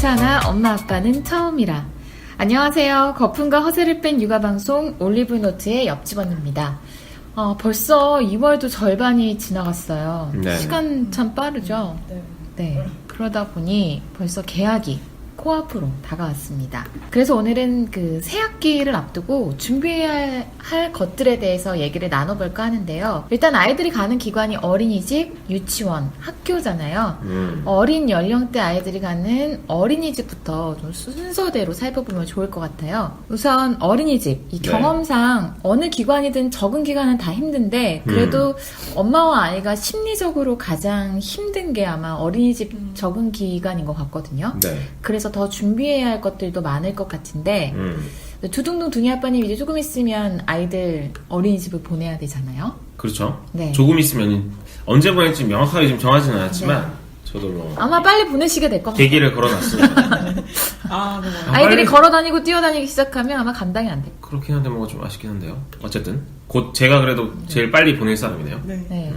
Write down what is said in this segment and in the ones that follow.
괜찮아 엄마 아빠는 처음이라. 안녕하세요. 거품과 허세를 뺀 육아방송 올리브노트의 옆집 언니입니다. 벌써 2월도 절반이 지나갔어요. 네. 시간 참 빠르죠? 네. 그러다 보니 벌써 개학이 코앞으로 다가왔습니다. 그래서 오늘은 그 새학기를 앞두고 준비해야 할 것들에 대해서 얘기를 나눠볼까 하는데요. 일단 아이들이 가는 기관이 어린이집, 유치원, 학교잖아요. 어린 연령대 아이들이 가는 어린이집부터 좀 순서대로 살펴보면 좋을 것 같아요. 우선 어린이집, 이 경험상 어느 기관이든 적응 기간은 다 힘든데 그래도 엄마와 아이가 심리적으로 가장 힘든 게 아마 어린이집 적응 기간인 것 같거든요. 네. 그래서 더 준비해야 할 것들도 많을 것 같은데 두둥둥 둥이 아빠님 이제 조금 있으면 아이들 어린이집을 보내야 되잖아요. 그렇죠. 네. 조금 있으면 언제 보낼지 명확하게 지금 정하지는 않았지만 네. 저도 뭐 아마 빨리 보내시게 될 것 같아요. 계기를 걸어놨습니다. 아이들이 빨리... 걸어다니고 뛰어다니기 시작하면 아마 감당이 안 돼요. 그렇긴 한데 뭐가 좀 아쉽긴 한데요. 어쨌든 곧 제가 그래도 제일 빨리 보낼 사람이네요. 네.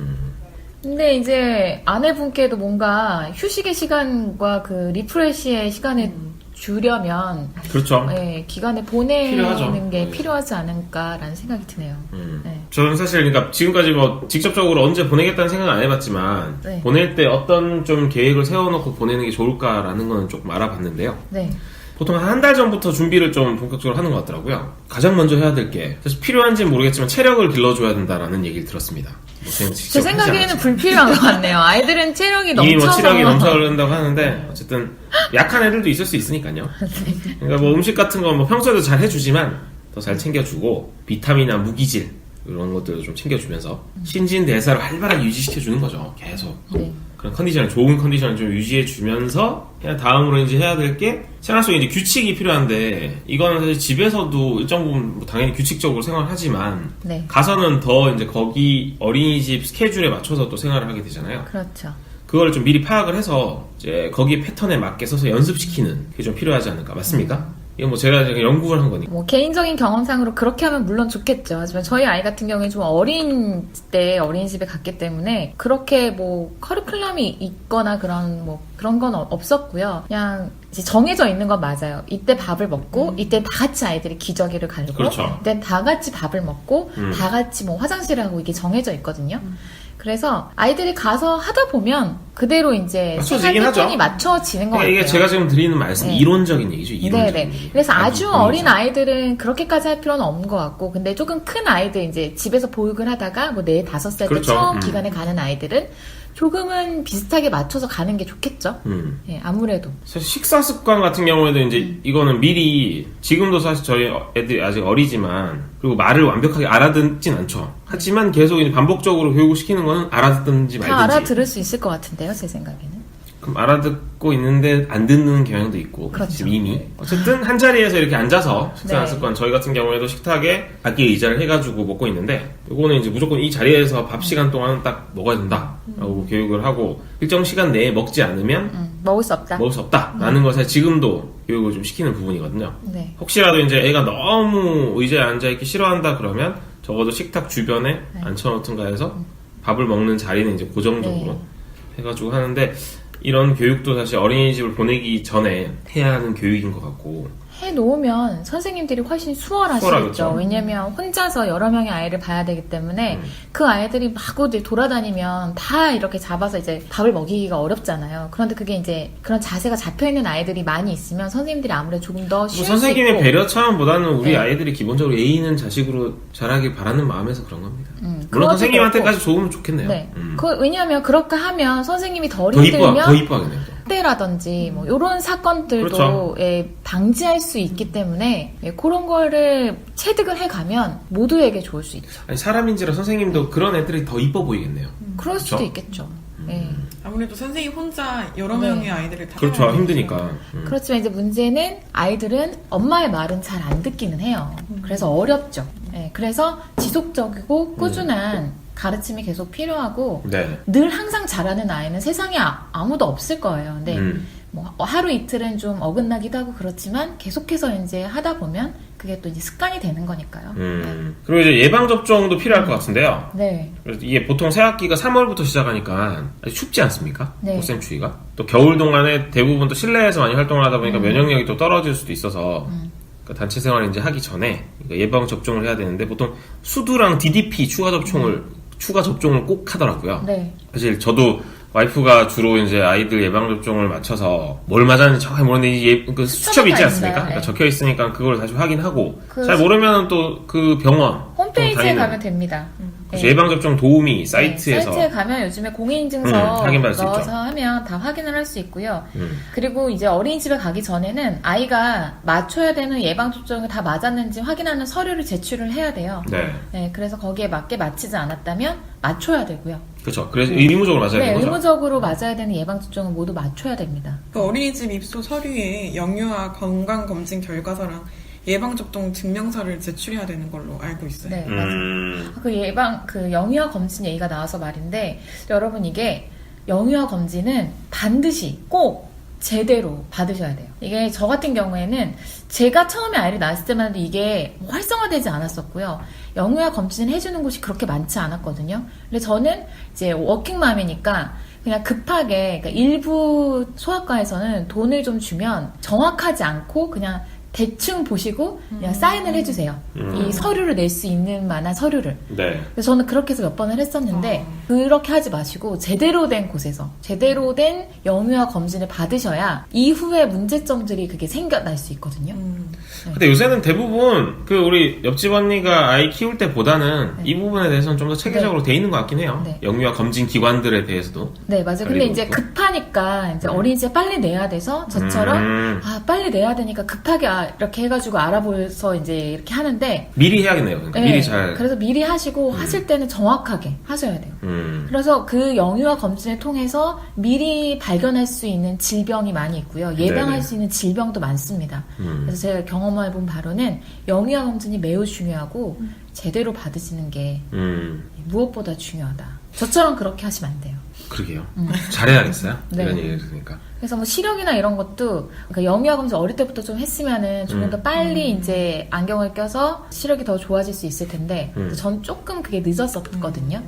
근데 이제 아내분께도 뭔가 휴식의 시간과 그 리프레시의 시간을 주려면 그렇죠. 네, 기간에 보내는 필요하죠. 게 필요하지 않을까라는 생각이 드네요. 네. 저는 사실 그러니까 지금까지 뭐 직접적으로 언제 보내겠다는 생각은 안 해봤지만 네. 보낼 때 어떤 좀 계획을 세워놓고 보내는 게 좋을까라는 거는 조금 알아봤는데요. 네. 보통 한 달 전부터 준비를 좀 본격적으로 하는 것 같더라고요. 가장 먼저 해야 될 게 사실 필요한지는 모르겠지만 체력을 길러줘야 된다라는 얘기를 들었습니다. 제 생각에는 불필요한 것 같네요. 아이들은 체력이 넘쳐서 이미 뭐 체력이 넘쳐 흐른다고 하는데 어쨌든 약한 애들도 있을 수 있으니까요. 그러니까 뭐 음식 같은 거 뭐 평소에도 잘 해주지만 더 잘 챙겨주고 비타민이나 무기질 이런 것들도 좀 챙겨주면서 신진대사를 활발하게 유지시켜주는 거죠. 계속. 네. 그런 컨디션, 좋은 컨디션을 좀 유지해주면서 그냥 다음으로 이제 해야 될 게 생활 속에 이제 규칙이 필요한데 이거는 사실 집에서도 일정 부분 뭐 당연히 규칙적으로 생활하지만 네. 가서는 더 이제 거기 어린이집 스케줄에 맞춰서 또 생활을 하게 되잖아요. 그렇죠. 그걸 좀 미리 파악을 해서 이제 거기 패턴에 맞게 서서 연습시키는 게 좀 필요하지 않을까. 맞습니까? 이건 뭐 제가 연구를 한 거니까. 뭐 개인적인 경험상으로 그렇게 하면 물론 좋겠죠. 하지만 저희 아이 같은 경우에 좀 어린 때 어린이집에 갔기 때문에 그렇게 뭐 커리큘럼이 있거나 그런 건 없었고요. 그냥 이제 정해져 있는 건 맞아요. 이때 밥을 먹고 이때 다 같이 아이들이 기저귀를 갈고 그렇죠. 이때 다 같이 밥을 먹고 다 같이 뭐 화장실을 하고 이게 정해져 있거든요. 그래서 아이들이 가서 하다 보면 그대로 이제 생활 패턴이 맞춰지는 것 같아요. 이게 제가 지금 드리는 말씀 네. 이론적인 얘기죠. 이론적인 네네. 얘기. 그래서 아주 어린 아이들은 그렇게까지 할 필요는 없는 것 같고, 근데 조금 큰 아이들 이제 집에서 보육을 하다가 뭐 4, 5살 때 그렇죠. 처음 기간에 가는 아이들은 조금은 비슷하게 맞춰서 가는 게 좋겠죠. 예, 아무래도. 사실 식사 습관 같은 경우에도 이제 이거는 미리 지금도 사실 저희 애들이 아직 어리지만 그리고 말을 완벽하게 알아듣진 않죠. 하지만 계속 이제 반복적으로 교육을 시키는 거는 알아듣든지 말든지. 다 알아들을 수 있을 것 같은데요, 제 생각에는. 그럼 알아듣고 있는데 안 듣는 경향도 있고 그렇죠. 지금 이미 어쨌든 한 자리에서 이렇게 앉아서 식사 네. 습관 저희 같은 경우에도 식탁에 악기 의자를 해가지고 먹고 있는데 이거는 이제 무조건 이 자리에서 밥 시간 동안 딱 먹어야 된다라고 교육을 하고 일정 시간 내에 먹지 않으면 먹을 수 없다. 먹을 수 없다라는 것을 지금도 교육을 좀 시키는 부분이거든요. 네. 혹시라도 이제 애가 너무 의자에 앉아있기 싫어한다 그러면 적어도 식탁 주변에 앉혀놓든가 해서 밥을 먹는 자리는 이제 고정적으로 해가지고 하는데 이런 교육도 사실 어린이집을 보내기 전에 해야 하는 교육인 것 같고 해놓으면 선생님들이 훨씬 수월하시겠죠. 수월하겠죠. 왜냐면 혼자서 여러 명의 아이를 봐야 되기 때문에 그 아이들이 마구 돌아다니면 다 이렇게 잡아서 이제 밥을 먹이기가 어렵잖아요. 그런데 그게 이제 그런 자세가 잡혀있는 아이들이 많이 있으면 선생님들이 아무래도 조금 더 쉴 수 있고 선생님의 배려 차원보다는 우리 네. 아이들이 기본적으로 예의 있는 자식으로 자라길 바라는 마음에서 그런 겁니다. 물론 그것도 선생님한테까지 좋으면 좋겠네요. 네. 왜냐하면 그렇게 하면 선생님이 덜 더 힘들면 이뻐하겠네요. 학대라든지 뭐 이런 사건들도 그렇죠. 방지할 수 있기 때문에 그런 거를 체득을 해가면 모두에게 좋을 수 있죠. 아니, 사람인지라 선생님도 그런 애들이 더 이뻐 보이겠네요. 그럴 수도 그렇죠? 있겠죠. 예. 아무래도 선생님 혼자 여러 명의 아이들을 다 그렇죠. 힘드니까. 그렇지만 이제 문제는 아이들은 엄마의 말은 잘 안 듣기는 해요. 그래서 어렵죠. 예. 그래서 지속적이고 꾸준한 가르침이 계속 필요하고 네. 늘 항상 잘하는 아이는 세상에 아무도 없을 거예요. 근데 뭐 하루 이틀은 좀 어긋나기도 하고 그렇지만 계속해서 이제 하다 보면 그게 또 이제 습관이 되는 거니까요. 그리고 이제 예방 접종도 필요할 것 같은데요. 네. 그래서 이게 보통 새학기가 3월부터 시작하니까 아직 춥지 않습니까? 네. 꽃샘추위가. 또 겨울 동안에 대부분 또 실내에서 많이 활동을 하다 보니까 면역력이 또 떨어질 수도 있어서 그러니까 단체 생활을 이제 하기 전에 그러니까 예방 접종을 해야 되는데 보통 수두랑 DDP 추가 접종을 꼭 하더라고요. 네. 사실 저도 와이프가 주로 이제 아이들 예방접종을 맞춰서 뭘 맞았는지 정확히 모르는데 그 수첩이 있지 않습니까? 네. 그러니까 적혀 있으니까 그걸 다시 확인하고 그 잘 모르면 또 그 병원 홈페이지에 가면 됩니다. 그렇죠. 예방접종 도우미 사이트에서 사이트에 가면 요즘에 공인인증서 확인받을 수 넣어서 있죠. 하면 다 확인을 할 수 있고요. 그리고 이제 어린이집에 가기 전에는 아이가 맞춰야 되는 예방접종을 다 맞았는지 확인하는 서류를 제출을 해야 돼요. 네. 네, 그래서 거기에 맞게 맞히지 않았다면 맞춰야 되고요. 그렇죠. 그래서 의무적으로 맞아야 네, 되는 거죠. 의무적으로 맞아야 되는 예방접종은 모두 맞춰야 됩니다. 그 어린이집 입소 서류에 영유아 건강검진 결과서랑 예방접종 증명서를 제출해야 되는 걸로 알고 있어요. 네, 맞아요. 그 영유아 검진 얘기가 나와서 말인데, 여러분 이게 영유아 검진은 반드시 꼭 제대로 받으셔야 돼요. 이게 저 같은 경우에는 제가 처음에 아이를 낳았을 때만 해도 이게 활성화되지 않았었고요. 영유아 검진을 해주는 곳이 그렇게 많지 않았거든요. 근데 저는 이제 워킹맘이니까 그냥 급하게, 그러니까 일부 소아과에서는 돈을 좀 주면 정확하지 않고 그냥 대충 보시고 그냥 사인을 해주세요. 이 서류를 낼 수 있는 만한 서류를. 네. 그래서 저는 그렇게 해서 몇 번을 했었는데 그렇게 하지 마시고 제대로 된 곳에서 제대로 된 영유아 검진을 받으셔야 이후에 문제점들이 그게 생겨날 수 있거든요. 근데 요새는 대부분 그 우리 옆집 언니가 아이 키울 때보다는 이 부분에 대해서는 좀 더 체계적으로 돼 있는 것 같긴 해요. 네. 영유아 검진 기관들에 대해서도. 네, 맞아요. 근데 이제 있고. 급하니까 이제 어린이집에 빨리 내야 돼서 저처럼 빨리 내야 되니까 급하게 이렇게 해가지고 알아보서 이제 이렇게 하는데 미리 해야겠네요. 그러니까 네, 미리 잘. 그래서 미리 하시고 하실 때는 정확하게 하셔야 돼요. 그래서 그 영유아 검진을 통해서 미리 발견할 수 있는 질병이 많이 있고요. 예방할 네네. 수 있는 질병도 많습니다. 그래서 제가 경험해본 바로는 영유아 검진이 매우 중요하고 제대로 받으시는 게 무엇보다 중요하다. 저처럼 그렇게 하시면 안 돼요. 그러게요. 잘해야겠어요. 네. 이런 얘기를 들으니까. 그래서 뭐 시력이나 이런 것도 그러니까 영유아 검진 어릴 때부터 좀 했으면은 조금 더 빨리 이제 안경을 껴서 시력이 더 좋아질 수 있을 텐데 전 조금 그게 늦었었거든요.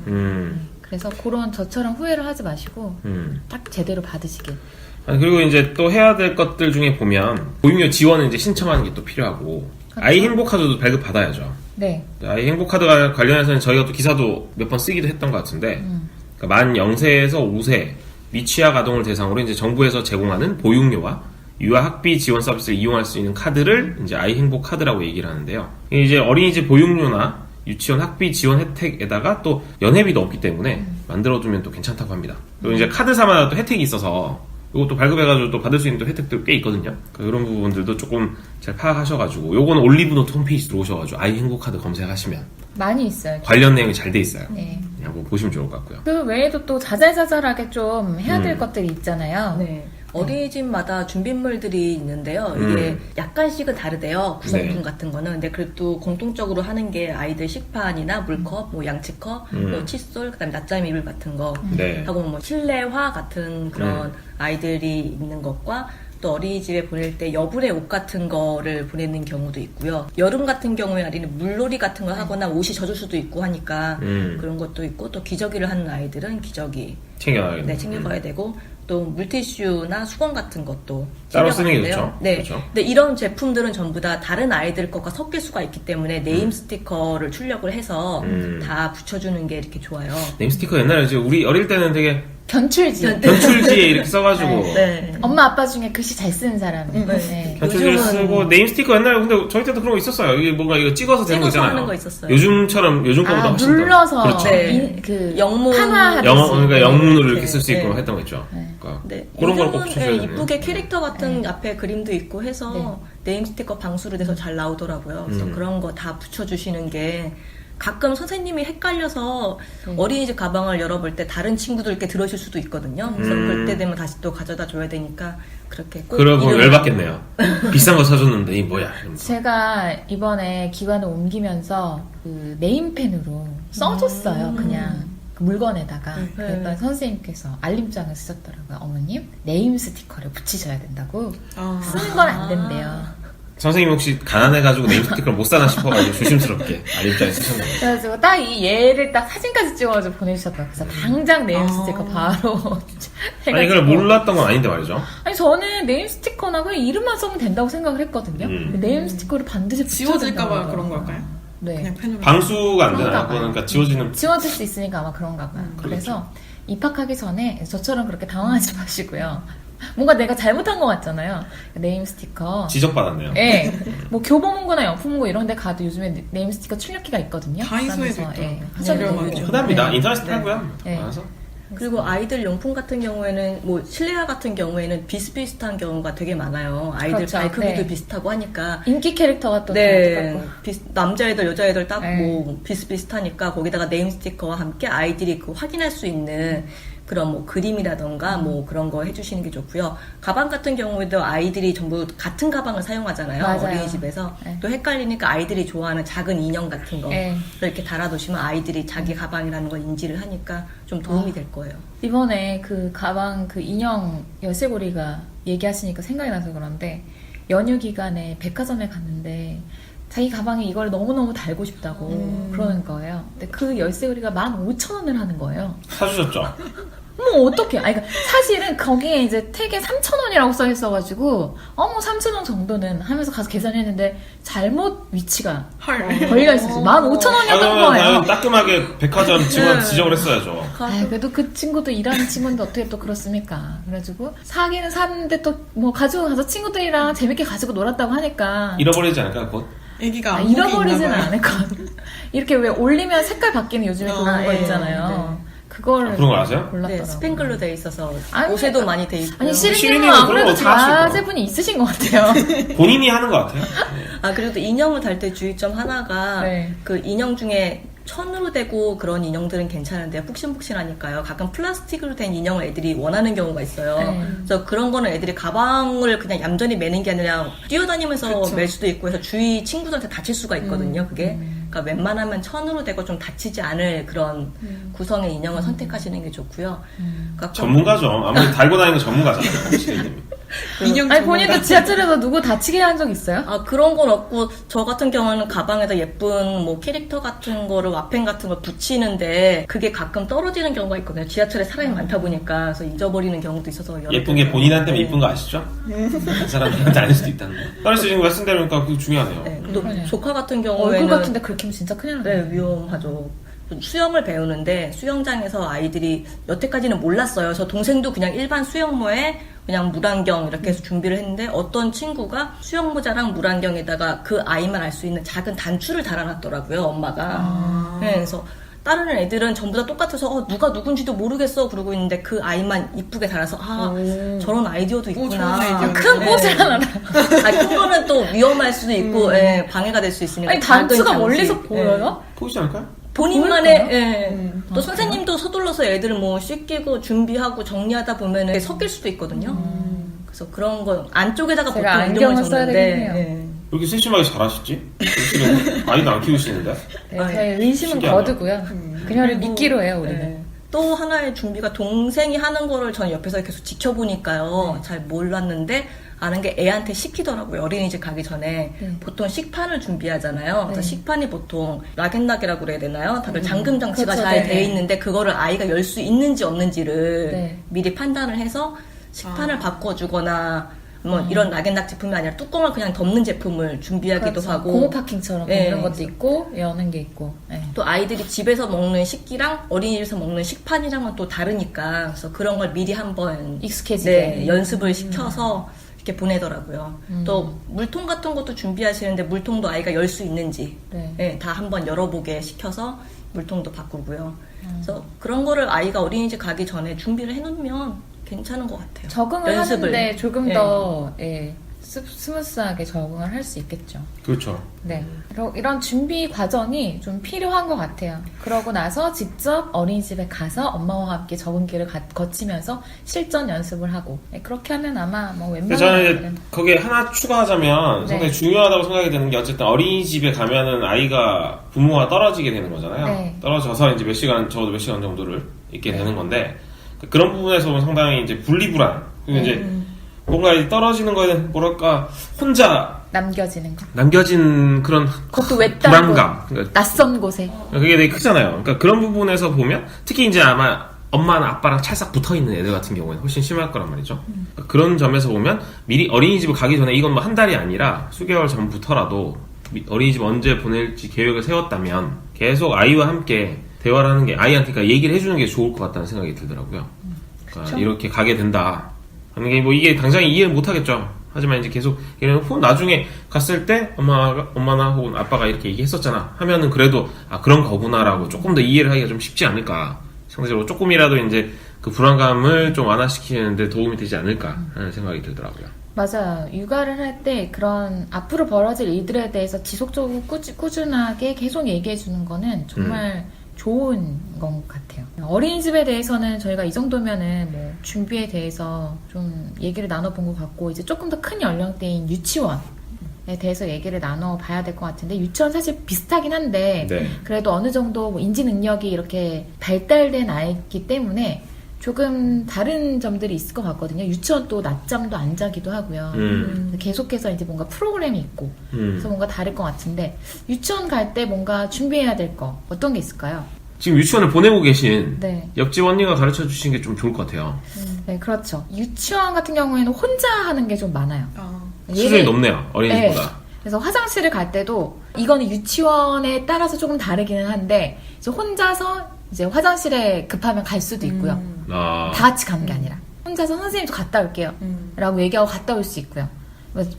그래서 그런 저처럼 후회를 하지 마시고 딱 제대로 받으시길. 아니, 그리고 이제 또 해야 될 것들 중에 보면 보육료 지원을 이제 신청하는 게 또 필요하고 아이 행복카드도 발급 받아야죠. 네. 아이 행복카드가 관련해서는 저희가 또 기사도 몇 번 쓰기도 했던 것 같은데 그러니까 만 0세에서 5세 미취학 아동을 대상으로 이제 정부에서 제공하는 보육료와 유아 학비 지원 서비스를 이용할 수 있는 카드를 이제 아이 행복 카드라고 얘기를 하는데요. 이제 어린이집 보육료나 유치원 학비 지원 혜택에다가 또 연회비도 없기 때문에 만들어두면 또 괜찮다고 합니다. 그리고 이제 카드사마다 또 혜택이 있어서 이것도 발급해가지고 또 받을 수 있는 또 혜택도 꽤 있거든요. 그러니까 이런 부분들도 조금 잘 파악하셔가지고 요거는 올리브노트 홈페이지 들어오셔가지고 아이 행복 카드 검색하시면 많이 있어요. 관련 내용이 잘 돼 있어요. 네. 한번 보시면 좋을 것 같고요. 그 외에도 또 자잘자잘하게 좀 해야 될 것들이 있잖아요. 네. 어린이집마다 준비물들이 있는데요. 이게 약간씩은 다르대요. 구성품 네. 같은 거는. 근데 그래도 공통적으로 하는 게 아이들 식판이나 물컵, 뭐 양치컵, 뭐 칫솔, 그다음에 낮잠 이불 같은 거 네. 하고 뭐 실내화 같은 그런 아이들이 있는 것과 또 어린이집에 보낼 때 여분의 옷 같은 거를 보내는 경우도 있고요. 여름 같은 경우에 아이는 물놀이 같은 걸 하거나 옷이 젖을 수도 있고 하니까 그런 것도 있고 또 기저귀를 하는 아이들은 기저귀 챙겨가야겠네요. 네, 챙겨가야 되고 또 물티슈나 수건 같은 것도 따로 쓰는 게 챙겨가는데요. 좋죠. 네. 그렇죠. 근데 이런 제품들은 전부 다 다른 아이들 것과 섞일 수가 있기 때문에 네임 스티커를 출력을 해서 다 붙여주는 게 이렇게 좋아요. 네임 스티커 옛날에 이제 우리 어릴 때는 되게 견출지. 견출지에 이렇게 써가지고 네. 엄마 아빠 중에 글씨 잘 쓰는 사람. 네. 견출지를 요즘은- 쓰고 네임 스티커 옛날에 근데 저희 때도 그런 거 있었어요. 이게 뭔가 이거 찍어서 되는 거 찍어서 있잖아요. 하는 거 있었어요. 요즘처럼 요즘 거보다 훨씬 더 눌러서 그렇죠. 네. 그 영문 한화하듯이. 그러니까 영문으로 이렇게 네. 쓸 수 있고 네. 했던 거 있죠. 네. 그러니까 네. 그런 걸 꼭 요즘은 붙여줘야 되네요. 이쁘게 캐릭터 같은 앞에 그림도 있고 해서 네. 네임 스티커 방수로 돼서 잘 나오더라고요. 그래서 그런 거 다 붙여주시는 게 가끔 선생님이 헷갈려서 어린이집 가방을 열어볼 때 다른 친구들께 들으실 수도 있거든요. 그래서 그럴 때 되면 다시 또 가져다 줘야 되니까 그렇게 꼭 그러고 이름을 열받겠네요. 비싼 거 사줬는데 이 뭐야? 이러면서. 제가 이번에 기관을 옮기면서 그 네임펜으로 써줬어요. 그냥 그 물건에다가 네. 그랬더니 선생님께서 알림장을 쓰셨더라고요. 어머님 네임 스티커를 붙이셔야 된다고. 아, 쓰는 건 안 된대요. 선생님 혹시 가난해가지고 네임 스티커를 못 사나 싶어가지고 조심스럽게 알림장에 쓰셨나요? 그래가지고 딱 이 얘를 딱 사진까지 찍어가지고 보내주셨더라고요. 그래서 당장 네임 스티커 바로 해가지고. 아니 이걸 몰랐던 건 아닌데 말이죠. 아니 저는 네임 스티커나 그냥 이름만 써면 된다고 생각을 했거든요. 네임 스티커를 반드시 붙여야 지워질까봐 된다고 그런 하더라고요. 걸까요? 네. 그냥 펜으로. 방수가 안 되나요? 그런가 봐요. 그러니까 지워지는 지워질 수 있으니까 아마 그런가 봐요. 그렇죠. 그래서 입학하기 전에 저처럼 그렇게 당황하지 마시고요. 뭔가 내가 잘못한 것 같잖아요. 네임 스티커. 지적받았네요. 예. 뭐 교보문고나 영풍문고 이런 데 가도 요즘에 네임 스티커 출력기가 있거든요. 다이소에도 그러면서, 있더라고요. 하셔도 네. 되고. 흔합니다. 네. 인터넷 하고요. 네. 알아서. 그리고 아이들 용품 같은 경우에는 뭐 실내화 같은 경우에는 비슷비슷한 경우가 되게 많아요. 아이들 그렇죠. 발 크기도 네. 비슷하고 하니까. 인기 캐릭터가 또 네, 똑같고. 남자애들 여자애들 딱 네. 뭐 비슷비슷하니까 거기다가 네임 스티커와 함께 아이들이 그 확인할 수 있는 그런 뭐 그림이라던가 뭐 그런 거 해주시는 게 좋고요. 가방 같은 경우에도 아이들이 전부 같은 가방을 사용하잖아요. 맞아요. 어린이집에서. 네. 또 헷갈리니까 아이들이 좋아하는 작은 인형 같은 거 네. 이렇게 달아두시면 아이들이 자기 가방이라는 걸 인지를 하니까 좀 도움이 될 거예요. 이번에 그 가방 그 인형 열쇠고리가 얘기하시니까 생각이 나서 그런데 연휴 기간에 백화점에 갔는데 자기 가방에 이걸 너무너무 달고 싶다고 그러는 거예요. 근데 그 열쇠고리가 15,000원을 하는 거예요. 사주셨죠? 어머 어떡해. 아니 그러니까 사실은 거기에 이제 택에 3,000원이라고 써 있어가지고 어머 3,000원 정도는 하면서 가서 계산했는데 잘못 위치가 헐. 걸려 있었어요. 15,000원이었던 그러면 거예요. 따끔하게 백화점 직원 네. 지적을 했어야죠. 아, 그래도 그 친구도 일하는 친구인데 어떻게 또 그렇습니까? 그래가지고 사기는 샀는데 또 뭐 가지고 가서 친구들이랑 재밌게 가지고 놀았다고 하니까 잃어버리지 않을까 곧? 애기가 아, 안목이 잃어버리지는 있나 봐요. 않을 것 같아요. 이렇게 왜 올리면 색깔 바뀌는 요즘에 그런 거 네, 있잖아요. 그걸 그런 걸 아세요? 골랐더라고요. 네, 스팽글로 돼 있어서 아니, 옷에도 많이 돼 있고. 아니 시민이면 시리님은 그런 거 아무래도 어떻게 할 수 있나? 자제분이 있으신 것 같아요. 본인이 하는 것 같아요. 아, 그리고 또 인형을 달 때 주의점 하나가 네. 그 인형 중에 천으로 되고 그런 인형들은 괜찮은데 푹신푹신하니까요. 가끔 플라스틱으로 된 인형을 애들이 원하는 경우가 있어요. 네. 그래서 그런 거는 애들이 가방을 그냥 얌전히 매는 게 아니라 뛰어다니면서 그쵸. 멜 수도 있고 해서 주위 친구들한테 다칠 수가 있거든요. 그게. 그러니까 웬만하면 천으로 되고 좀 다치지 않을 그런 구성의 인형을 선택하시는 게 좋고요. 그러니까 전문가죠. 아무리 달고 다니는 건 전문가잖아요. 시민님이. 인형 아니 전문가. 본인도 지하철에서 누구 다치게 한 적 있어요? 아, 그런 건 없고, 저 같은 경우는 가방에다 예쁜 뭐 캐릭터 같은 거를, 와펜 같은 걸 붙이는데, 그게 가끔 떨어지는 경우가 있거든요. 지하철에 사람이 많다 보니까, 그래서 잊어버리는 경우도 있어서. 여러 예쁜 게 번. 본인한테만 네. 이쁜 거 아시죠? 다른 사람들한테 아닐 수도 있다는 거. 떨어지 지금 말씀드리니까 그게 중요하네요. 네, 또 그러네요. 조카 같은 경우에는. 얼굴 같은데 그렇게 하면 진짜 큰일 나요. 네, 위험하죠. 수영을 배우는데 수영장에서 아이들이 여태까지는 몰랐어요. 저 동생도 그냥 일반 수영모에 그냥 물안경 이렇게 해서 준비를 했는데 어떤 친구가 수영모자랑 물안경에다가 그 아이만 알 수 있는 작은 단추를 달아놨더라고요, 엄마가. 네, 그래서 다른 애들은 전부 다 똑같아서 누가 누군지도 모르겠어 그러고 있는데 그 아이만 이쁘게 달아서 저런 아이디어도 있구나. 좋은 아이디어네. 큰 꽃을 하나 큰 거는 또 위험할 수도 있고 예, 방해가 될 수 있으니까. 아니 작은 단추가 장치. 멀리서 예. 보여요? 보이지 않을까요? 본인만의 보일까요? 예. 또 선생님도 서둘러서 애들을 뭐 씻기고 준비하고 정리하다 보면은 섞일 수도 있거든요. 그래서 그런 거 안쪽에다가 보통 제가 이름을 안경을 써야 적는데 되겠네요. 예. 왜 이렇게 세심하게 잘하시지? 실은 아이도 안 키우시는데? 네, 아, 저희 의심은 신기하다. 거두고요. 그녀를 그리고, 믿기로 해요, 우리는. 예. 또 하나의 준비가 동생이 하는 거를 전 옆에서 계속 지켜보니까요. 잘 몰랐는데 아는 게 애한테 시키더라고요. 어린이집 가기 전에 네. 보통 식판을 준비하잖아요. 그래서 네. 식판이 보통 락앤락이라고 그래야 되나요? 다들 잠금 장치가 그렇죠, 잘 네. 돼 있는데 그거를 아이가 열 수 있는지 없는지를 네. 미리 판단을 해서 식판을 바꿔주거나 뭐 이런 락앤락 제품이 아니라 뚜껑을 그냥 덮는 제품을 준비하기도 그렇죠. 하고 고무 파킹처럼 네. 이런 것도 있고 여는 게 있고. 네. 또 아이들이 집에서 먹는 식기랑 어린이집에서 먹는 식판이랑은 또 다르니까 그래서 그런 걸 미리 한번 익숙해지게. 네, 연습을 시켜서 이렇게 보내더라고요. 또 물통 같은 것도 준비하시는데 물통도 아이가 열 수 있는지 네. 네, 다 한번 열어보게 시켜서 물통도 바꾸고요. 그래서 그런 거를 아이가 어린이집 가기 전에 준비를 해놓으면 괜찮은 것 같아요. 적응을 연습을. 하는데 조금 예. 더 예, 스무스하게 적응을 할 수 있겠죠. 그렇죠. 네. 이런 준비 과정이 좀 필요한 것 같아요. 그러고 나서 직접 어린이집에 가서 엄마와 함께 적응기를 거치면서 실전 연습을 하고 네, 그렇게 하면 아마 뭐 근데 저는 이제 웬만하면 거기에 하나 추가하자면 네. 상당히 중요하다고 생각이 드는 게 어쨌든 어린이집에 가면은 아이가 부모와 떨어지게 되는 거잖아요. 네. 떨어져서 이제 적어도 몇 시간 정도를 있게 되는 건데 그런 부분에서 보면 상당히 이제 분리불안 그리고 이제 뭔가 이 떨어지는 거에 뭐랄까 혼자 남겨진 그런 그것도 외딴 불안감 그러니까 낯선 곳에 그게 되게 크잖아요. 그러니까 그런 부분에서 보면 특히 이제 아마 엄마나 아빠랑 찰싹 붙어있는 애들 같은 경우에는 훨씬 심할 거란 말이죠. 그러니까 그런 점에서 보면 미리 어린이집을 가기 전에 이건 뭐 한 달이 아니라 수개월 전부터라도 어린이집 언제 보낼지 계획을 세웠다면 계속 아이와 함께 대화를 하는 게 아이한테 그러니까 얘기를 해주는 게 좋을 것 같다는 생각이 들더라고요. 그러니까 이렇게 가게 된다 하는 게 뭐 이게 당장에 이해를 못 하겠죠. 하지만 이제 계속 나중에 갔을 때 엄마나 혹은 아빠가 이렇게 얘기했었잖아 하면은 그래도 아 그런 거구나라고 조금 더 이해를 하기가 좀 쉽지 않을까. 상대적으로 조금이라도 이제 그 불안감을 좀 완화시키는데 도움이 되지 않을까 하는 생각이 들더라고요. 맞아요. 육아를 할 때 그런 앞으로 벌어질 일들에 대해서 지속적으로 꾸준하게 계속 얘기해 주는 거는 정말 좋은 것 같아요. 어린이집에 대해서는 저희가 이 정도면은 뭐 준비에 대해서 좀 얘기를 나눠본 것 같고 이제 조금 더 큰 연령대인 유치원에 대해서 얘기를 나눠봐야 될 것 같은데 유치원 사실 비슷하긴 한데 네. 그래도 어느 정도 뭐 인지 능력이 이렇게 발달된 아이기 때문에 조금 다른 점들이 있을 것 같거든요. 유치원 또 낮잠도 안 자기도 하고요. 계속해서 이제 뭔가 프로그램이 있고 그래서 뭔가 다를 것 같은데 유치원 갈 때 뭔가 준비해야 될 거 어떤 게 있을까요? 지금 유치원을 보내고 계신 네. 옆집 언니가 가르쳐 주시는 게 좀 좋을 것 같아요. 네, 그렇죠. 유치원 같은 경우에는 혼자 하는 게 좀 많아요. 수준이 높네요. 어린이집보다. 네. 그래서 화장실을 갈 때도 이거는 유치원에 따라서 조금 다르기는 한데 이제 혼자서 이제 화장실에 급하면 갈 수도 있고요. 아. 다 같이 가는 게 아니라 혼자서 선생님 저 갔다 올게요 라고 얘기하고 갔다 올 수 있고요.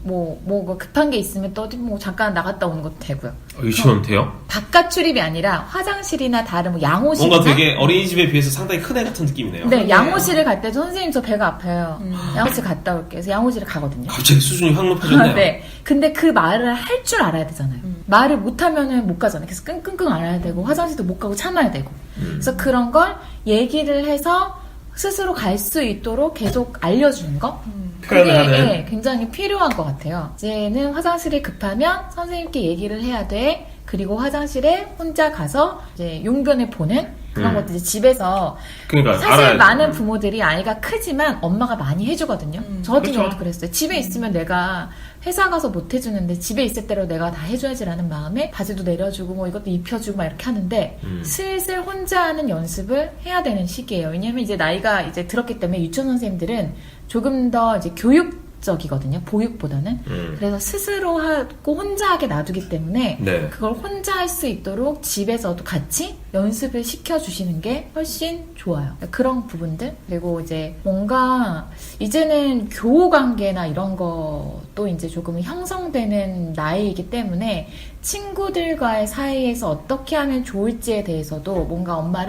뭐 급한 게 있으면 또 어디 뭐 잠깐 나갔다 오는 것도 되고요. 유치원 돼요? 바깥 출입이 아니라 화장실이나 다른 뭐 양호실이나 뭔가 되게 어린이집에 비해서 상당히 큰 애 같은 느낌이네요. 네, 양호실을 갈 때도 선생님 저 배가 아파요. 양호실 갔다 올게요. 그래서 양호실을 가거든요. 갑자기 수준이 확 높아졌네요. 네. 근데 그 말을 할 줄 알아야 되잖아요. 말을 못하면은 못 가잖아요. 그래서 끙끙끙 앓아야 되고 화장실도 못 가고 참아야 되고. 그래서 그런 걸 얘기를 해서 스스로 갈 수 있도록 계속 알려주는 거. 표현을 하는. 네, 굉장히 필요한 것 같아요. 이제는 화장실이 급하면 선생님께 얘기를 해야 돼. 그리고 화장실에 혼자 가서 이제 용변을 보는 그런 것들 이제 집에서 그러니까 사실 알아야지. 많은 부모들이 아이가 크지만 엄마가 많이 해주거든요. 저 같은 그렇죠. 경우도 그랬어요. 집에 있으면 내가 회사 가서 못 해주는데 집에 있을 대로 내가 다 해줘야지라는 마음에 바지도 내려주고 뭐 이것도 입혀주고 막 이렇게 하는데 슬슬 혼자 하는 연습을 해야 되는 시기예요. 왜냐면 이제 나이가 이제 들었기 때문에 유치원 선생님들은 조금 더 이제 교육적이거든요. 보육보다는. 그래서 스스로 하고 혼자 하게 놔두기 때문에 네. 그걸 혼자 할 수 있도록 집에서도 같이 연습을 시켜주시는 게 훨씬 좋아요. 그런 부분들. 그리고 이제 뭔가 이제는 교우관계나 이런 것도 이제 조금 형성되는 나이이기 때문에 친구들과의 사이에서 어떻게 하면 좋을지에 대해서도 뭔가 엄마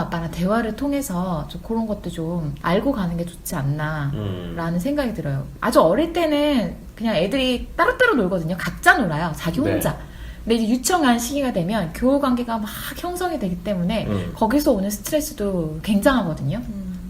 아빠랑 대화를 통해서 좀 그런 것도 좀 알고 가는 게 좋지 않나 라는 생각이 들어요. 아주 어릴 때는 그냥 애들이 따로따로 놀거든요. 각자 놀아요. 자기 혼자. 네. 근데 이제 유치원 가는 시기가 되면 교우 관계가 막 형성이 되기 때문에 거기서 오는 스트레스도 굉장하거든요.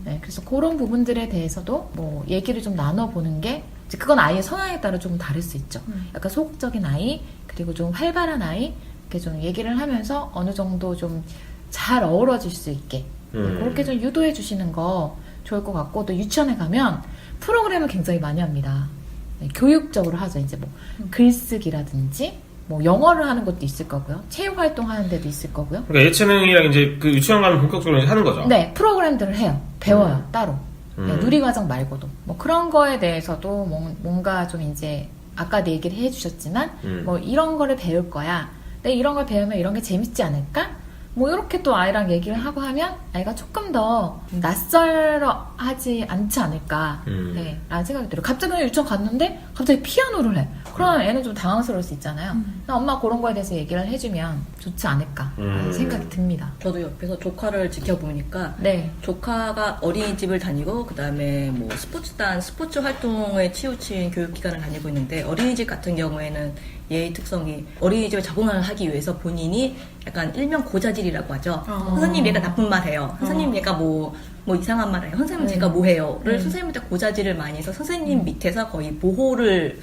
네, 그래서 그런 부분들에 대해서도 뭐 얘기를 좀 나눠보는 게 이제 그건 아이의 성향에 따라 조금 다를 수 있죠. 약간 소극적인 아이 그리고 좀 활발한 아이 이렇게 좀 얘기를 하면서 어느 정도 좀 잘 어우러질 수 있게 그렇게 좀 유도해 주시는 거 좋을 것 같고 또 유치원에 가면 프로그램을 굉장히 많이 합니다. 네, 교육적으로 하죠. 이제 뭐 글쓰기라든지 뭐 영어를 하는 것도 있을 거고요. 체육 활동 하는 데도 있을 거고요. 그러니까 예체능이랑 이제 그 유치원 가면 본격적으로 이제 하는 거죠. 네, 프로그램들을 해요. 배워요. 따로. 네, 누리과정 말고도. 뭐 그런 거에 대해서도 뭔가 좀 이제 아까도 얘기를 해주셨지만 뭐 이런 거를 배울 거야. 근데 이런 걸 배우면 이런 게 재밌지 않을까? 뭐 이렇게 또 아이랑 얘기를 하고 하면 아이가 조금 더 낯설어 하지 않지 않을까 네, 라는 생각이 들어요. 갑자기 그냥 유치원 갔는데 갑자기 피아노를 해. 그러면 애는 좀 당황스러울 수 있잖아요. 그러니까 엄마 그런 거에 대해서 얘기를 해주면 좋지 않을까라는 생각이 듭니다. 저도 옆에서 조카를 지켜보니까 네. 조카가 어린이집을 다니고 그다음에 뭐 스포츠단 스포츠 활동에 치우친 교육기관을 다니고 있는데 어린이집 같은 경우에는 얘의 특성이 어린이집에 적응을 하기 위해서 본인이 약간 일명 고자질이라고 하죠. 선생님 얘가 나쁜 말 해요. 선생님 얘가 뭐 이상한 말 해요. 선생님 제가 뭐 해요?를 선생님한테 고자질을 많이 해서 선생님 밑에서 거의 보호를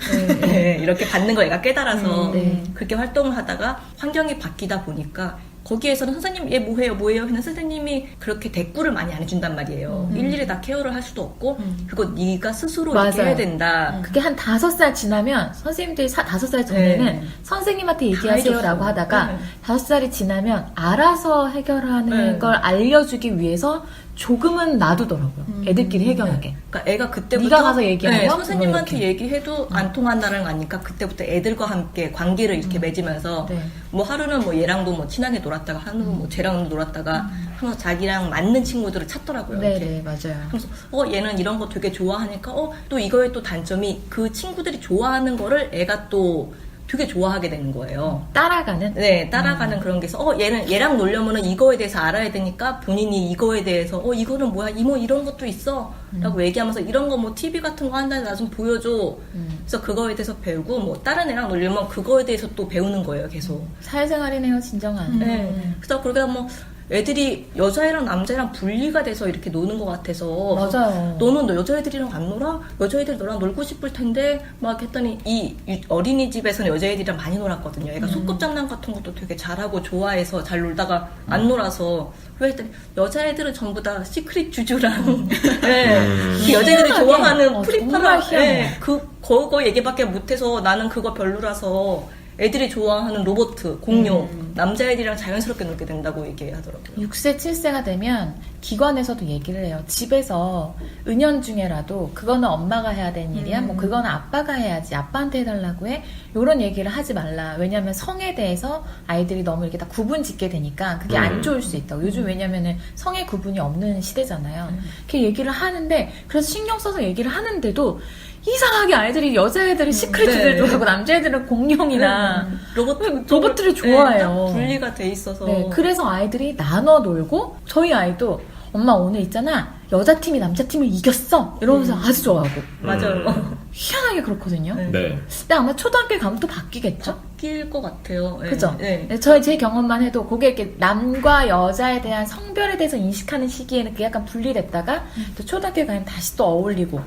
이렇게 받는 거 얘가 깨달아서 그렇게 활동을 하다가 환경이 바뀌다 보니까 거기에서는 선생님 얘 뭐해요 하는 선생님이 그렇게 대꾸를 많이 안 해준단 말이에요. 일일이 다 케어를 할 수도 없고 그거 네가 스스로 이렇게 맞아요. 해야 된다. 그게 한 5살 지나면 선생님들이 5살 전에는 네. 선생님한테 얘기하세요라고 다 하다가 해줬어요. 5살이 지나면 알아서 해결하는 네. 걸 알려주기 위해서 조금은 놔두더라고요. 애들끼리 해결하게. 그러니까 애가 그때부터 네가 가서 얘기하고 네, 선생님한테 뭐 이렇게. 얘기해도 안 통한다는 거 아니까 그때부터 애들과 함께 관계를 이렇게 맺으면서 네. 뭐 하루는 뭐 얘랑도 뭐 친하게 놀았다가 하루는 뭐 쟤랑도 놀았다가 하면서 자기랑 맞는 친구들을 찾더라고요. 이렇게. 네네, 맞아요. 하면서 얘는 이런 거 되게 좋아하니까 또 이거의 또 단점이 그 친구들이 좋아하는 거를 애가 또 되게 좋아하게 되는 거예요. 따라가는? 네, 따라가는 그런 게 있어. 얘는 얘랑 놀려면은 이거에 대해서 알아야 되니까 본인이 이거에 대해서 이거는 뭐야? 이모 이런 것도 있어. 라고 얘기하면서 이런 거 뭐 TV 같은 거 한다는데 나 좀 보여줘. 그래서 그거에 대해서 배우고 뭐 다른 애랑 놀려면 그거에 대해서 또 배우는 거예요, 계속. 사회생활이네요, 진정한. 네. 그래서 그러다 뭐 애들이 여자애랑 남자애랑 분리가 돼서 이렇게 노는 것 같아서 맞아요. 너는 여자애들이랑 안 놀아? 여자애들 너랑 놀고 싶을 텐데 막 했더니 이 어린이집에서는 여자애들이랑 많이 놀았거든요. 애가 소꿉장난 같은 것도 되게 잘하고 좋아해서 잘 놀다가 안 놀아서 왜 했더니 여자애들은 전부 다 시크릿 주주랑 네. 그 여자애들이 희한하게. 좋아하는 정말 프리파라 희한해. 그거 얘기밖에 못해서 나는 그거 별로라서 애들이 좋아하는 로봇, 공룡, 남자애들이랑 자연스럽게 놀게 된다고 얘기하더라고요. 6세, 7세가 되면 기관에서도 얘기를 해요. 집에서 은연중에라도 그거는 엄마가 해야 되는 일이야. 뭐 그거는 아빠가 해야지. 아빠한테 해달라고 해. 이런 얘기를 하지 말라. 왜냐하면 성에 대해서 아이들이 너무 이렇게 다 구분 짓게 되니까 그게 안 좋을 수 있다고. 요즘 왜냐면은 성의 구분이 없는 시대잖아요. 그렇게 얘기를 하는데 그래서 신경 써서 얘기를 하는데도 이상하게 아이들이 여자애들은 시크릿을 네. 좋아하고 남자애들은 공룡이나 로봇들을 네, 좋아해요. 딱 분리가 돼 있어서. 네, 그래서 아이들이 나눠 놀고 저희 아이도 엄마 오늘 있잖아 여자 팀이 남자 팀을 이겼어 이러면서 아주 좋아하고 맞아요. 희한하게 그렇거든요. 네. 네. 근데 아마 초등학교에 가면 또 바뀌겠죠? 바뀔 것 같아요. 네. 그죠? 네. 네, 제 경험만 해도 그게 이렇게 남과 여자에 대한 성별에 대해서 인식하는 시기에는 그게 약간 분리됐다가 또 초등학교에 가면 다시 또 어울리고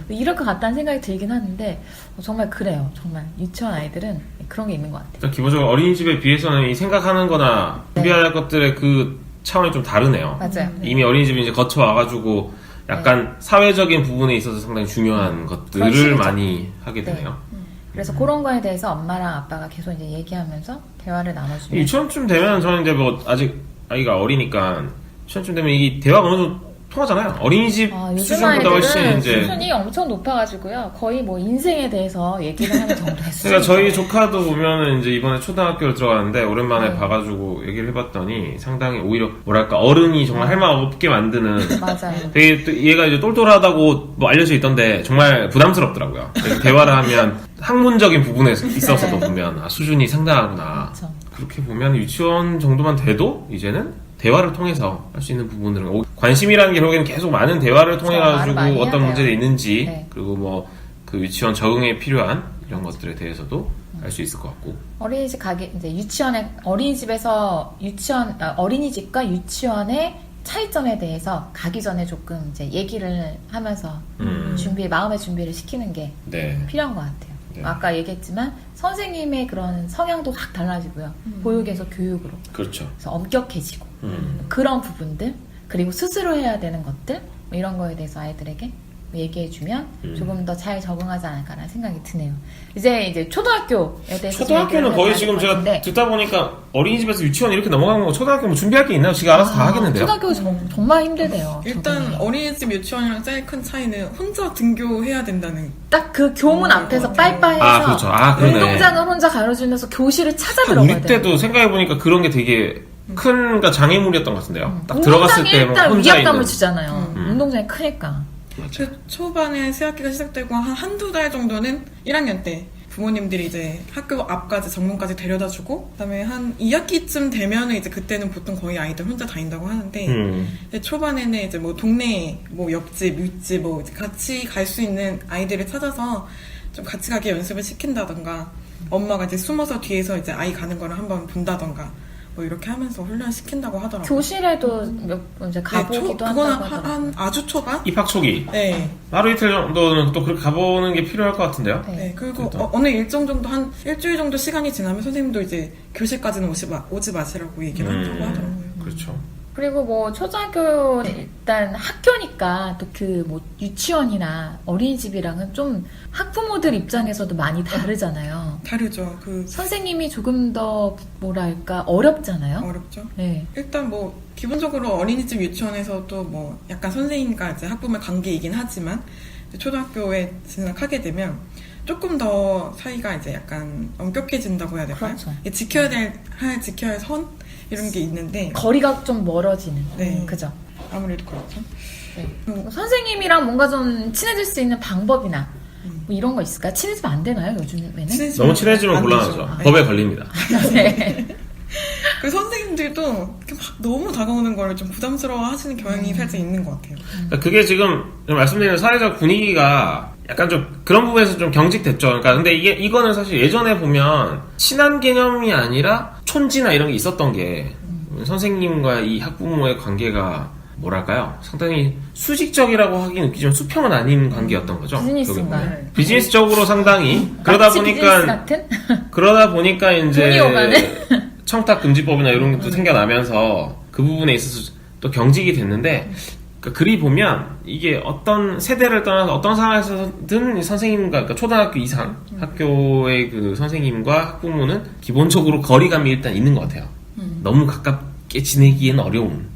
이럴 것 같다는 생각이 들긴 하는데 정말 그래요. 정말 유치원 아이들은 그런 게 있는 것 같아요. 일단 기본적으로 어린이집에 비해서는 이 생각하는 거나 준비할 것들의 그 차원이 좀 다르네요. 맞아요. 이미 어린이집에 이제 거쳐와가지고 약간 사회적인 부분에 있어서 상당히 중요한 그런 것들을 시기죠. 많이 하게 네. 되네요. 그래서 그런 거에 대해서 엄마랑 아빠가 계속 이제 얘기하면서 대화를 나눠주면 유치원쯤 되면 저는 이제 뭐 아직 아이가 어리니까 유치원쯤 되면 이 대화가 어느 정도 통하잖아요. 어린이집 요즘 수준보다 훨씬 아이들은 이제. 수준이 엄청 높아가지고요. 거의 뭐 인생에 대해서 얘기를 하는 정도의 수준. 그러니까 저희 조카도 보면은 이제 이번에 초등학교를 들어가는데 오랜만에 네. 봐가지고 얘기를 해봤더니 상당히 오히려 뭐랄까 어른이 정말 할 말 없게 만드는 맞아요. 되게 또 얘가 이제 똘똘하다고 뭐 알려져 있던데 정말 부담스럽더라고요. 대화를 하면 학문적인 부분에 있어서도 보면 수준이 상당하구나. 그렇죠. 그렇게 보면 유치원 정도만 돼도 이제는 대화를 통해서 할 수 있는 부분들은 관심이라는 게 결국에는 계속 많은 대화를 통해 말을 가지고 많이 해야 어떤 돼요. 문제가 있는지 네. 그리고 뭐 그 유치원 적응에 필요한 이런 것들에 대해서도 알 수 있을 것 같고. 어린이집 가기 이제 유치원에 어린이집에서 어린이집과 유치원의 차이점에 대해서 가기 전에 조금 이제 얘기를 하면서 마음의 준비를 시키는 게 네. 필요한 것 같아요. 네. 아까 얘기했지만 선생님의 그런 성향도 확 달라지고요. 보육에서 교육으로 그렇죠. 그래서 엄격해지고 그런 부분들 그리고 스스로 해야 되는 것들 뭐 이런 거에 대해서 아이들에게 얘기해주면 조금 더 잘 적응하지 않을까라는 생각이 드네요. 이제 초등학교에 대해서 초등학교는 거의 지금 제가 듣다 보니까 어린이집에서 유치원 이렇게 넘어가는 거 초등학교 뭐 준비할 게 있나요? 지가 알아서 다 하겠는데요. 초등학교 정말 힘들대요. 일단 적응이. 어린이집 유치원이랑 제일 큰 차이는 혼자 등교해야 된다는 딱 그 교문 앞에서 빨빨해서 아, 그렇죠. 아, 그러네. 운동장을 혼자 가로지르면서 교실을 찾아 우리 들어가야 돼요. 때도 생각해보니까 그런 게 되게 큰 그러니까 장애물이었던 것 같은데요. 딱 들어갔을 운동장에 때 일단 혼자 위압감을 있는. 주잖아요. 운동장이 크니까. 그 초반에 새학기가 시작되고 한두 달 정도는 1학년 때 부모님들이 이제 학교 앞까지 정문까지 데려다주고 그다음에 한 2학기쯤 되면은 이제 그때는 보통 거의 아이들 혼자 다닌다고 하는데 이제 초반에는 이제 뭐 동네 뭐 옆집, 윗집 뭐 이제 같이 갈 수 있는 아이들을 찾아서 좀 같이 가게 연습을 시킨다던가 엄마가 이제 숨어서 뒤에서 이제 아이 가는 거를 한번 본다던가 뭐 이렇게 하면서 훈련시킨다고 하더라고요. 교실에도 몇 번 이제 가보기도 그거는 한다고 하더라고요. 한 아주 초반? 입학 초기 네. 하루 이틀 정도는 또 그렇게 가보는 게 필요할 것 같은데요. 네. 그리고 그렇다. 어느 일정 정도 한 일주일 정도 시간이 지나면 선생님도 이제 교실까지는 오지 마시라고 얘기를 한다고 하더라고요. 그렇죠. 그리고 뭐 초등학교 일단 학교니까 또 그 뭐 유치원이나 어린이집이랑은 좀 학부모들 입장에서도 많이 다르잖아요. 다르죠. 그 선생님이 조금 더 뭐랄까 어렵잖아요. 어렵죠. 네. 일단 뭐 기본적으로 어린이집 유치원에서도 뭐 약간 선생님과 이제 학부모의 관계이긴 하지만 이제 초등학교에 진학하게 되면 조금 더 사이가 이제 약간 엄격해진다고 해야 될까요? 그렇죠. 지켜야 할 선 이런 게 있는데 거리가 좀 멀어지는. 네. 그죠? 아무래도 그렇죠. 네. 선생님이랑 뭔가 좀 친해질 수 있는 방법이나 뭐 이런 거 있을까요? 친해지면 안 되나요, 요즘에는? 너무 친해지면 안 곤란하죠. 되죠. 법에 걸립니다. 네. 그 선생님들도 이렇게 막 너무 다가오는 거를 좀 부담스러워 하시는 경향이 살짝 있는 것 같아요. 그러니까 그게 지금 말씀드리는 사회적 분위기가 약간 좀 그런 부분에서 좀 경직됐죠. 그러니까 근데 이거는 사실 예전에 보면 친한 개념이 아니라 촌지나 이런 게 있었던 게 선생님과 이 학부모의 관계가 뭐랄까요? 상당히 수직적이라고 하긴 웃기지만 수평은 아닌 관계였던 거죠. 비즈니스인가요? 결국에는. 비즈니스적으로 상당히 그러다 마치 비즈니스 보니까 같은? 그러다 보니까 돈이 이제 오가네. 청탁 금지법이나 이런 것도 생겨나면서 그 부분에 있어서 또 경직이 됐는데 그러니까 글이 보면 이게 어떤 세대를 떠나서 어떤 상황에서든 선생님과 그러니까 초등학교 이상 학교의 그 선생님과 학부모는 기본적으로 거리감이 일단 있는 것 같아요. 너무 가깝게 지내기에는 어려운